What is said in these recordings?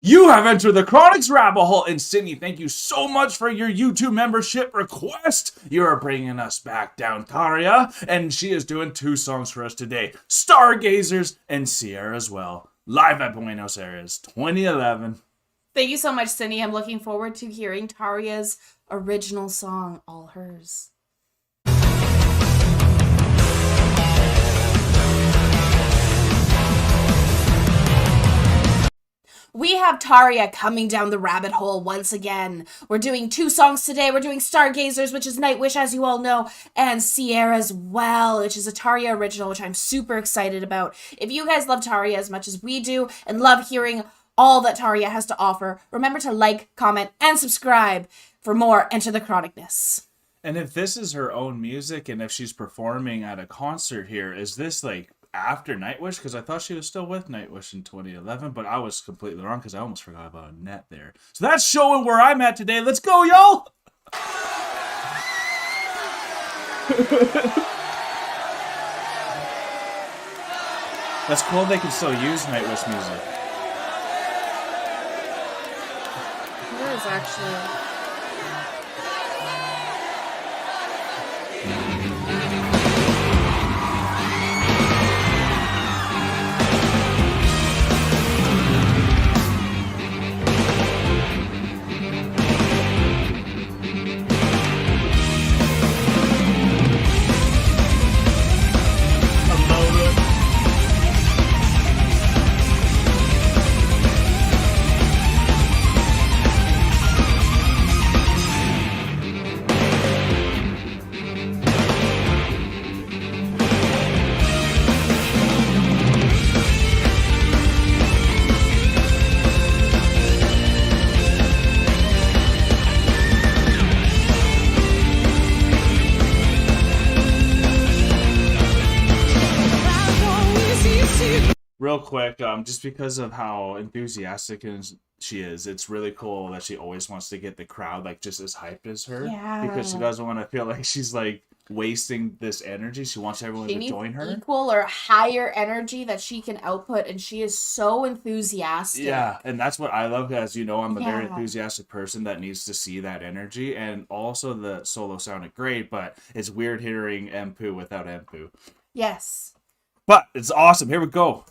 You have entered the Chronic's rabbit hole, and Sydney, thank you so much for your YouTube membership request. You are bringing us back down TARJA, and she is doing 2 songs for us today, Stargazers and Ciara as well, live at Buenos Aires, 2011. Thank you so much, Sydney. I'm looking forward to hearing TARJA's original song, All Hers. We have TARJA coming down the rabbit hole once again. We're doing 2 songs today. We're doing Stargazers, which is Nightwish, as you all know, and Ciara as well, which is a TARJA original, which I'm super excited about. If you guys love TARJA as much as we do and love hearing all that TARJA has to offer, remember to like, comment, and subscribe for more Enter the Chronicness. And if this is her own music, and if she's performing at a concert here, is this like after Nightwish? Because I thought she was still with Nightwish in 2011, but I was completely wrong because I almost forgot about Annette there. So that's showing where I'm at today. Let's go, y'all! That's cool they can still use Nightwish music. It is actually... Real quick, just because of how enthusiastic she is, it's really cool that she always wants to get the crowd like just as hyped as her. Yeah. Because she doesn't want to feel like she's like wasting this energy. She wants everyone to join her. Equal or higher energy that she can output, and she is so enthusiastic. Yeah, and that's what I love. As you know, I'm a very enthusiastic person that needs to see that energy. And also, the solo sounded great, but it's weird hearing Empu without Empu. Yes. But it's awesome. Here we go.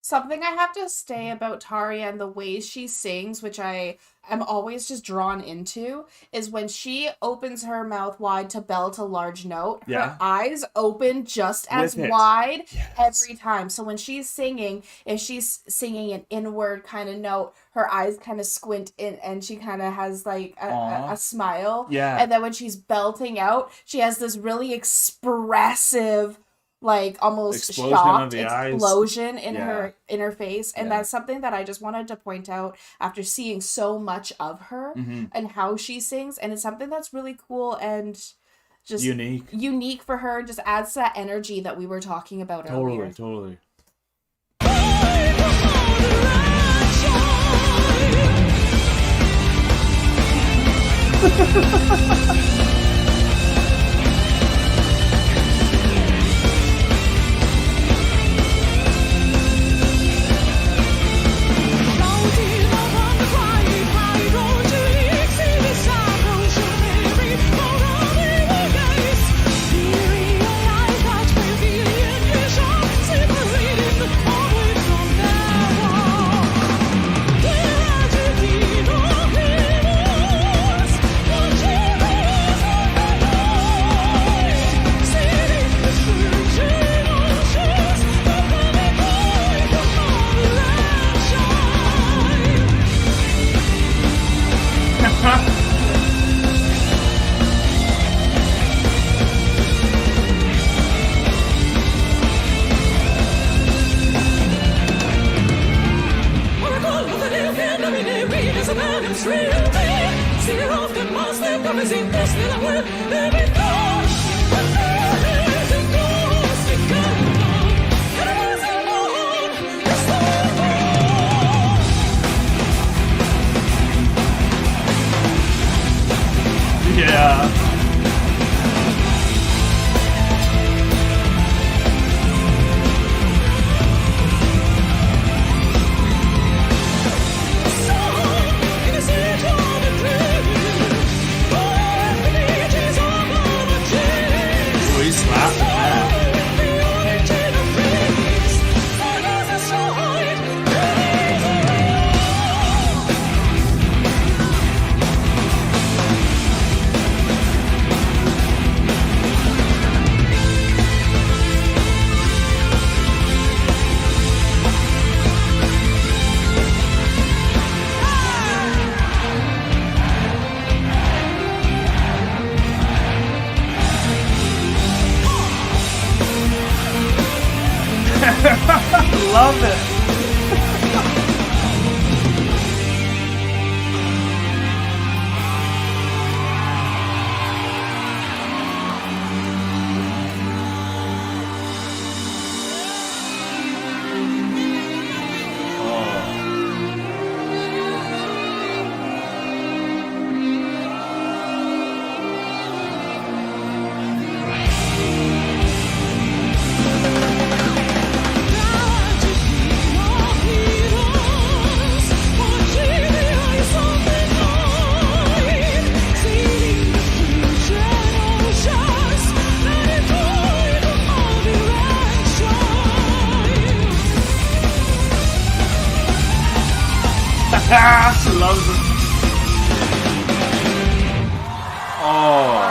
Something I have to say about TARJA and the ways she sings, which I am always just drawn into, is when she opens her mouth wide to belt a large note, her eyes open just as wide every time. So when she's singing, if she's singing an inward kind of note, her eyes kind of squint in and she kind of has like a smile. Yeah. And then when she's belting out, she has this really expressive, like almost shocked explosion in her face, and that's something that I just wanted to point out after seeing so much of her and how she sings, and it's something that's really cool and just unique for her. Just adds to that energy that we were talking about earlier. Totally. Yeah. Ooh, he's laughing, man. Love it. She loves it. Oh.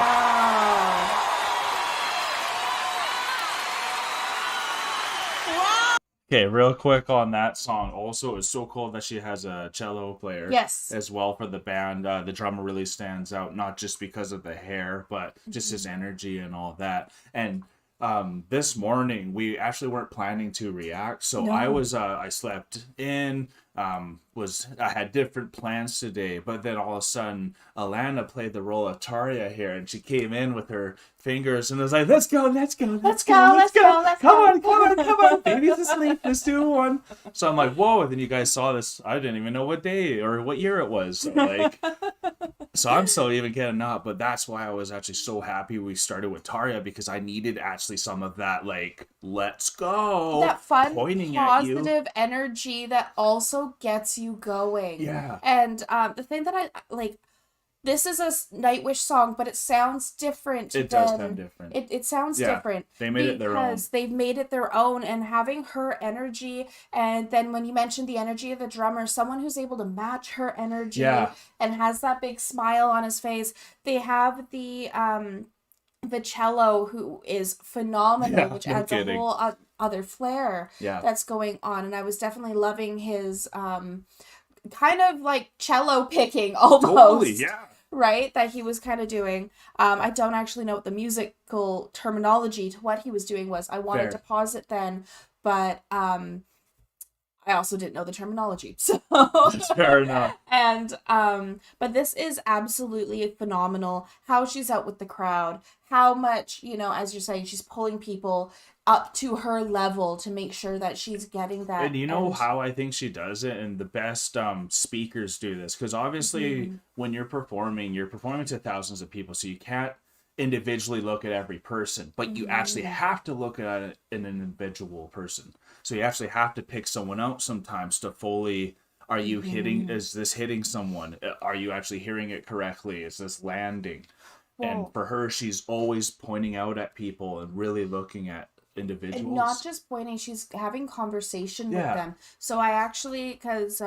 Okay, real quick on that song. Also, it's so cool that she has a cello player as well for the band. The drummer really stands out, not just because of the hair, but just his energy and all that. And this morning, we actually weren't planning to react. So I slept in. I had different plans today, but then all of a sudden Alanna played the role of TARJA here, and she came in with her fingers and was like, let's go, come on, baby's asleep, let's do one. So I'm like, whoa. And then you guys saw this. I didn't even know what day or what year it was. So like, so I'm still even getting up, but that's why I was actually so happy we started with TARJA, because I needed actually some of that, like, let's go, that fun, pointing positive energy that also gets you going. Yeah. And the thing that I like, this is a Nightwish song, but it sounds different. It does sound different. It sounds different. They made it their own. Because they've made it their own, and having her energy, and then when you mentioned the energy of the drummer, someone who's able to match her energy and has that big smile on his face. They have the cello, who is phenomenal, which adds a whole other flair that's going on. And I was definitely loving his kind of like cello picking almost. Totally, yeah. Right, that he was kind of doing. I don't actually know what the musical terminology to what he was doing was. I wanted to pause it then, but I also didn't know the terminology. So fair enough. And but this is absolutely phenomenal. How she's out with the crowd, how much, as you're saying, she's pulling people up to her level to make sure that she's getting that. And you know how I think she does it, and the best speakers do this, because obviously when you're performing to thousands of people, so you can't individually look at every person, but you actually have to look at an individual person. So you actually have to pick someone out sometimes to fully, are you hitting, is this hitting someone? Are you actually hearing it correctly? Is this landing? Whoa. And for her, she's always pointing out at people and really looking at individuals. And not just pointing, she's having conversation with them. So I actually, because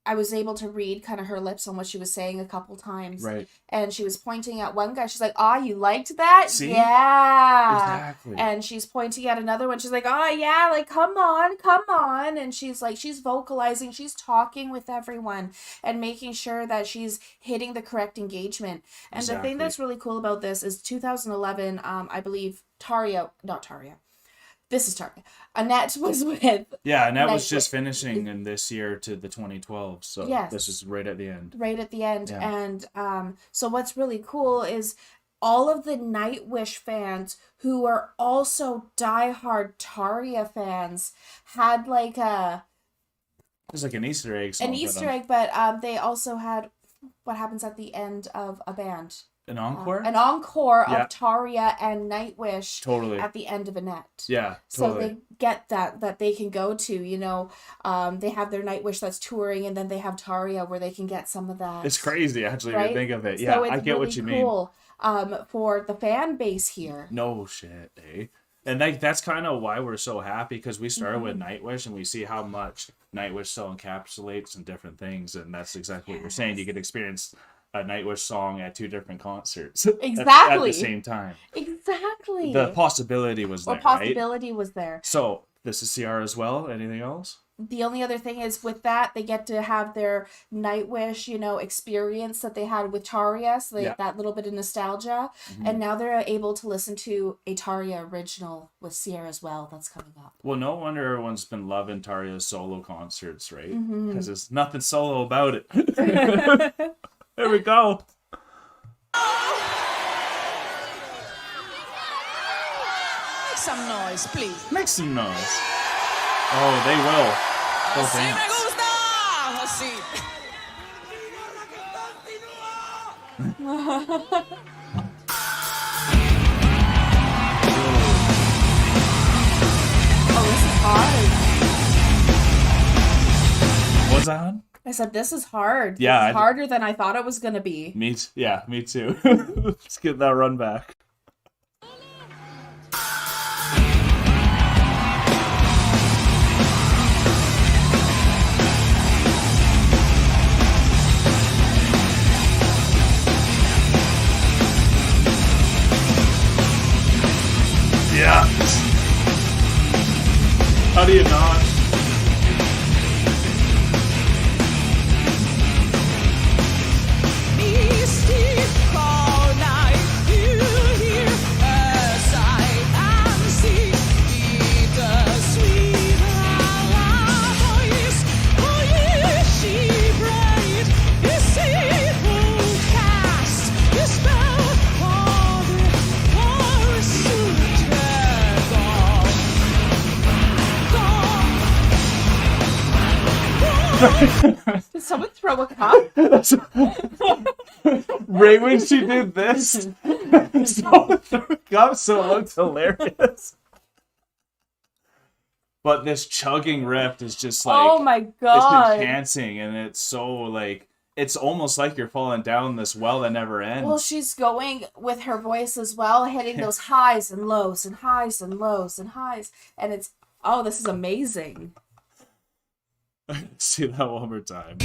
I was able to read kind of her lips on what she was saying a couple times. Right. And she was pointing at one guy. She's like, you liked that? See? Yeah. Exactly. And she's pointing at another one. She's like, yeah, like, come on. And she's like, she's vocalizing. She's talking with everyone and making sure that she's hitting the correct engagement. And the thing that's really cool about this is 2011, I believe, this is Tarja. Annette was with Annette was just finishing in this year to the 2012, so this is right at the end. Right at the end. And so what's really cool is all of the Nightwish fans who are also diehard Tarja fans had like a... There's like an Easter egg song. An Easter egg, but they also had what happens at the end of a band. An encore? An encore of Tarja and Nightwish at the end of Annette. Yeah, totally. So they get that they can go to, you know, they have their Nightwish that's touring, and then they have Tarja where they can get some of that. It's crazy, actually, when you think of it. Yeah, so I get what you mean. Cool, for the fan base here. No shit, eh? And that's kind of why we're so happy, because we started with Nightwish, and we see how much Nightwish still encapsulates and different things, and that's exactly what you're saying. You could experience a Nightwish song at 2 different concerts at the same time. Exactly. The possibility was there, was there. So this is Ciara as well. Anything else? The only other thing is with that, they get to have their Nightwish, you know, experience that they had with Tarja, so they have that little bit of nostalgia, and now they're able to listen to a Tarja original with Ciara as well. That's coming up. Well, no wonder everyone's been loving Tarja's solo concerts, right? Because there's nothing solo about it. There we go. Make some noise, please. Make some noise. Oh, they will. Así me gusta. Así. Oh, this is hard. What's that on? I said, this is hard. Yeah. This is harder than I thought it was going to be. Me too. Let's get that run back. Yeah. How do you not? Did someone throw a cup? Right when she did this, someone threw a cup, so it looked hilarious. But this chugging riff is just like, oh my god, it's enhancing, and it's so like, it's almost like you're falling down this well that never ends. Well, she's going with her voice as well, hitting those highs and lows and highs and lows and highs, and it's, oh, this is amazing. See that one more time.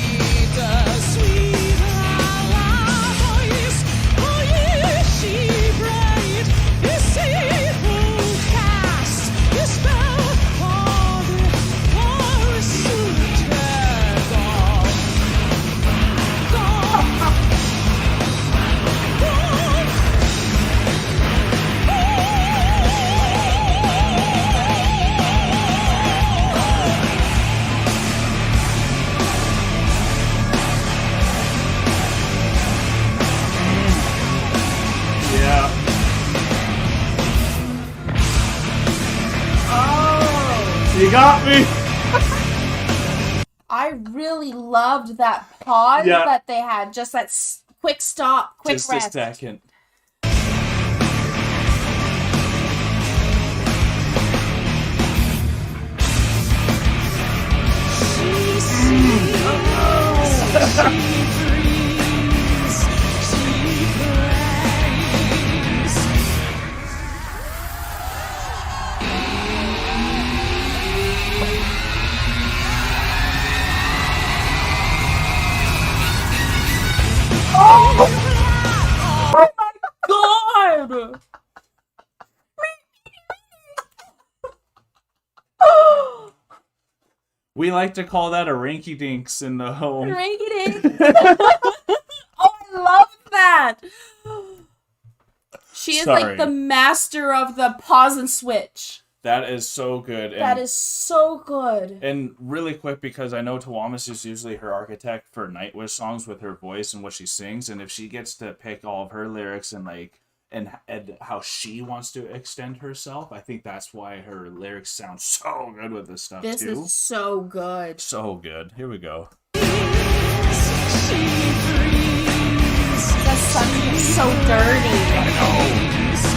You got me. I really loved that pause that they had. Just that quick stop, quick just rest. Just a second. Oh my god! We like to call that a rinky dinks in the home. Rinky dinks. Oh, I love that. She is like the master of the pause and switch. That is so good. That is so good. And really quick, because I know Tawamas is usually her architect for Nightwish songs with her voice and what she sings, and if she gets to pick all of her lyrics and like and how she wants to extend herself, I think that's why her lyrics sound so good with this stuff too. This is so good. So good. Here we go. The sun is so dirty. I know.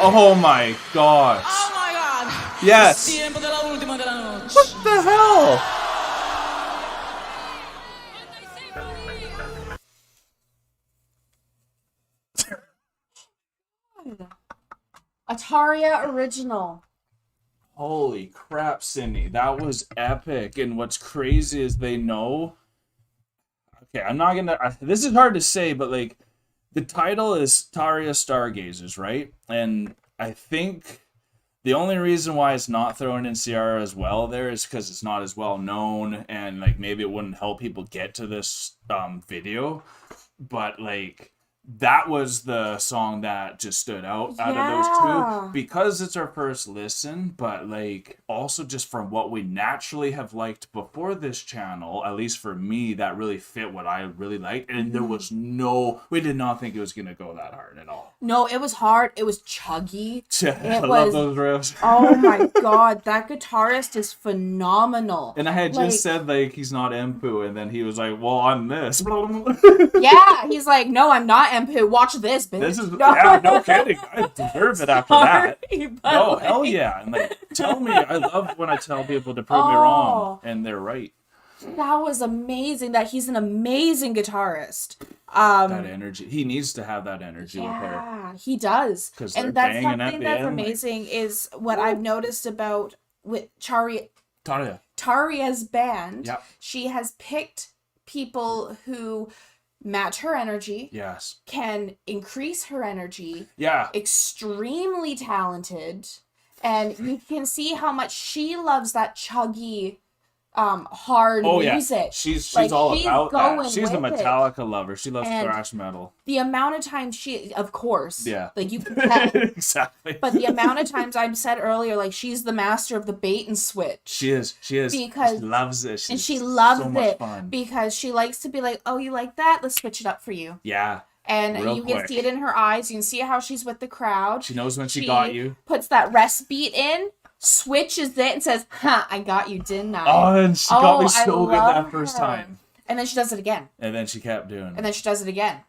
Oh my gosh. Oh my god. Yes. Tiempo de la última de la noche. What the hell? A TARJA original. Holy crap, Sydney. That was epic. And what's crazy is they know... Okay, I'm not gonna... This is hard to say, but like... The title is TARJA Stargazers, right? And I think the only reason why it's not thrown in Ciara as well there is because it's not as well known, and like maybe it wouldn't help people get to this video. But like that was the song that just stood out of those two because it's our first listen, but like also just from what we naturally have liked before this channel, at least for me, that really fit what I really liked. And there was we did not think it was going to go that hard at all. No, it was hard. It was chuggy. I love those riffs. Oh my god, that guitarist is phenomenal. And I had just said like he's not Empu, and then he was like, well, I'm this. Yeah, he's like, no, I'm not Empu. Watch this, bitch. This is no kidding. I deserve it after that. No, like... hell yeah. And like, tell me, I love when I tell people to prove me wrong, and they're right. That was amazing. That he's an amazing guitarist. That energy. He needs to have that energy with her. Yeah, he does. And that's something that's amazing is what I've noticed about with TARJA's band. Yep. She has picked people who match her energy. Yes. Can increase her energy. Yeah. Extremely talented. And you can see how much she loves that chuggy, hard music. Yeah. She's all about that. She's a Metallica lover. She loves thrash metal. The amount of times of course. Yeah. Like you can tell. Exactly. But the amount of times I've said earlier, like she's the master of the bait and switch. She is. Because she loves it. And she loves so much it fun. because she likes to be like, oh, you like that? Let's switch it up for you. Yeah. And you can see it in her eyes. You can see how she's with the crowd. She knows when she got you. Puts that rest beat in, switches it, and says, "Ha, I got you, didn't I?" Oh, and she got me so good that first time. And then she does it again. And then she kept doing it. And then she does it again.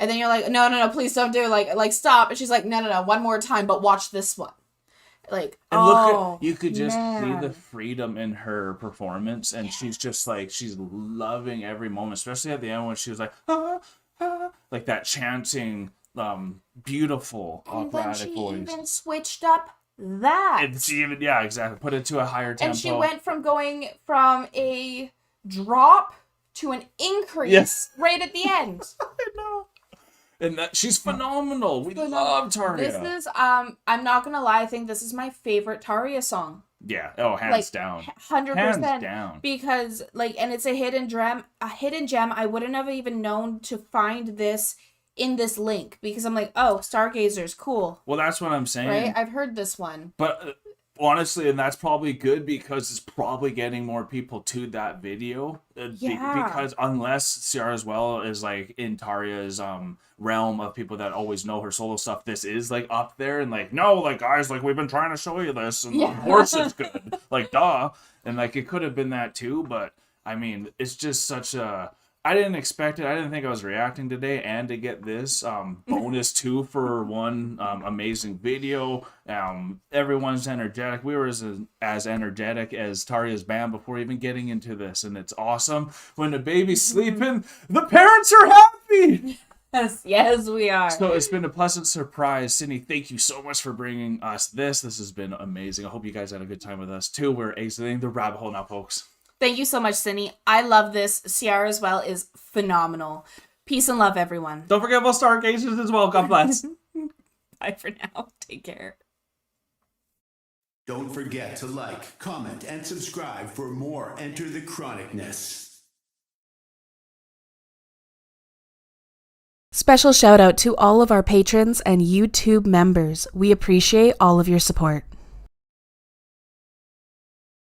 And then you're like, no, please don't do it. Like stop. And she's like, no, one more time, but watch this one. Like, and look at, you could just see the freedom in her performance, and she's just like, she's loving every moment, especially at the end when she was like, like that chanting, beautiful operatic voice. And she even switched up that. And she even, yeah, exactly, put it to a higher tempo. And she went from going from a drop to an increase right at the end. I know. And she's phenomenal. We love TARJA. This is, I'm not gonna lie, I think this is my favorite TARJA song. Yeah. Oh, hands down. 100%. Hands down. Because, like, and it's a hidden gem. I wouldn't have even known to find this in this link. Because I'm like, oh, Stargazers, cool. Well, that's what I'm saying. Right? I've heard this one. But honestly, and that's probably good because it's probably getting more people to that video. Because unless Ciara as well is like in TARJA's realm of people that always know her solo stuff, this is like up there and like, no, like guys, like we've been trying to show you this, and of course it's good. Like duh. And like it could have been that too, but I mean, it's just such a, I didn't expect it. I didn't think I was reacting today, and to get this bonus 2 for 1 amazing video. Everyone's energetic. We were as energetic as TARJA's band before even getting into this, and it's awesome. When the baby's sleeping, the parents are happy. Yes, we are. So it's been a pleasant surprise. Sydney, thank you so much for bringing us this. This has been amazing. I hope you guys had a good time with us too. We're exiting the rabbit hole now, folks. Thank you so much, Sydney. I love this. Ciara as well is phenomenal. Peace and love, everyone. Don't forget about Stargazers as well. God bless. Bye for now. Take care. Don't forget to like, comment, and subscribe for more Enter the Chronicness. Special shout out to all of our patrons and YouTube members. We appreciate all of your support.